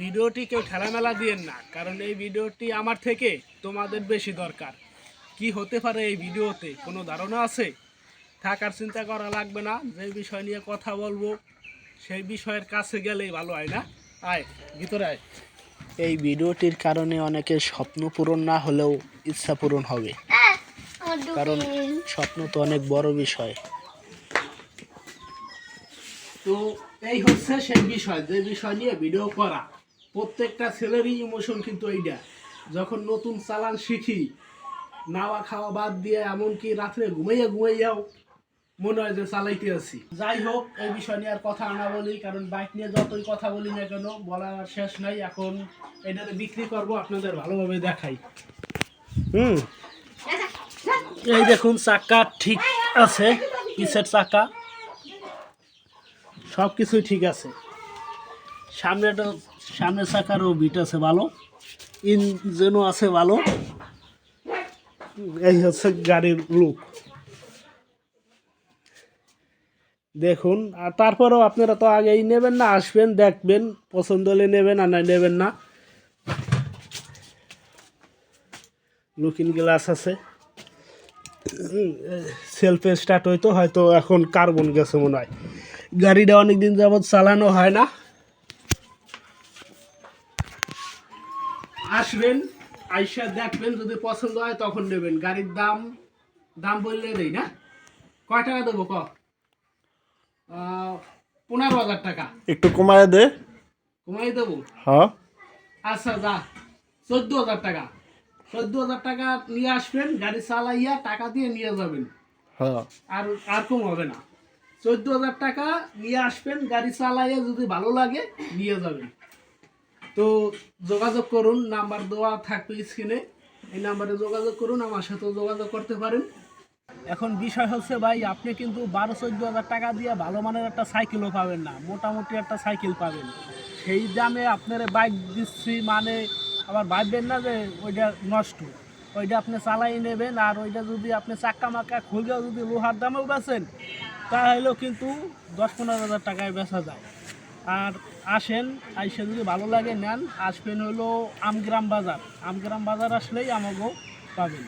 ভিডিওটি কেউ ঠেলামেলা দিয়েন না, কারণ এই ভিডিওটি আমার থেকে তোমাদের বেশি দরকার। কি হতে পারে এই ভিডিওতে কোনো ধারণা আছে? থাকার চিন্তা করা লাগবে না, যে বিষয় নিয়ে কথা বলবো সেই বিষয়ের কাছে গেলেই ভালো হয় না? আয় ভিতরে আয়। এই ভিডিওটির কারণে অনেকের স্বপ্ন পূরণ না হলেও ইচ্ছা পূরণ হবে, কারণ স্বপ্ন তো অনেক বড় বিষয়। তো এই হচ্ছে সেই বিষয়, যে বিষয় নিয়ে ভিডিও করা। প্রত্যেকটা ছেলেরই ইমোশন কিন্তু এইটা, যখন নতুন চালান শিখি, নাওয়া খাওয়া বাদ দিয়ে এমনকি রাত্রে ঘুমাইয়াও মনে হয় যে চালাইতে আছি। যাই হোক, এই বিষয় নিয়ে আর কথা না বলি, কারণ বাইক নিয়ে যতই কথা বলি না কেন বলার আর শেষ নাই। এখন এটাতে বিক্রি করব, আপনাদের ভালোভাবে দেখাই। এই দেখুন, চাকা ঠিক আছে, পিছের চাকা সব কিছুই ঠিক আছে। সামনের চাকারও বিট আছে ভালো, ইঞ্জিনও আছে ভালো। এই হচ্ছে গাড়ির লুক দেখুন। আর তারপরেও আপনারা তো আগেই নেবেন না, আসবেন দেখবেন, পছন্দ হলে নেবেন আর নাই নেবেন না। লুকিং গ্লাস আছে, সেলফে স্টার্ট হইতো, হয়তো এখন কার্বন গেছে মনে হয়। গাড়িটা অনেকদিন যাবৎ চালানো হয় না। আসবেন, আইসা দেখবেন, যদি পছন্দ হয় তখন নেবেন। গাড়ির দাম বললে দেই না? কয় টাকা দেবো? 15,000 টাকা। একটু কমায় দে। কমাই দেবো? হ্যাঁ আচ্ছা, যা 14,000 টাকা। 14,000 টাকা নিয়ে আসবেন, গাড়ি চালাইয়া টাকা দিয়ে নিয়ে যাবেন। হ্যাঁ আর আর কম হবে না। 14,000 টাকা নিয়ে আসবেন, গাড়ি চালাইয়া যদি ভালো লাগে নিয়ে যাবেন। তো যোগাযোগ করুন, নাম্বার দেওয়া থাকবে স্ক্রিনে, এই নাম্বারে যোগাযোগ করুন, আমার সাথেও যোগাযোগ করতে পারেন। এখন বিষয় হচ্ছে ভাই, আপনি কিন্তু 12-14,000 টাকা দিয়ে ভালো মানের একটা সাইকেলও পাবেন না, মোটামুটি একটা সাইকেল পাবেন। সেই দামে আপনারা বাইক দিচ্ছি মানে আবার ভাববেন না যে ওইটা নষ্ট। ওইটা আপনি চালাই নেবেন, আর ওইটা যদি আপনি চাক্কা মাক্কা খুললেও যদি লোহার দামেও বেচেন, তাহলেও কিন্তু 10-15,000 টাকায় বেচা যায়। আর আসেন, আইসে যদি ভালো লাগে নেন। আসবেন হলো আমগ্রাম বাজার। আমগ্রাম বাজার আসলেই আমাকেও পাবেন।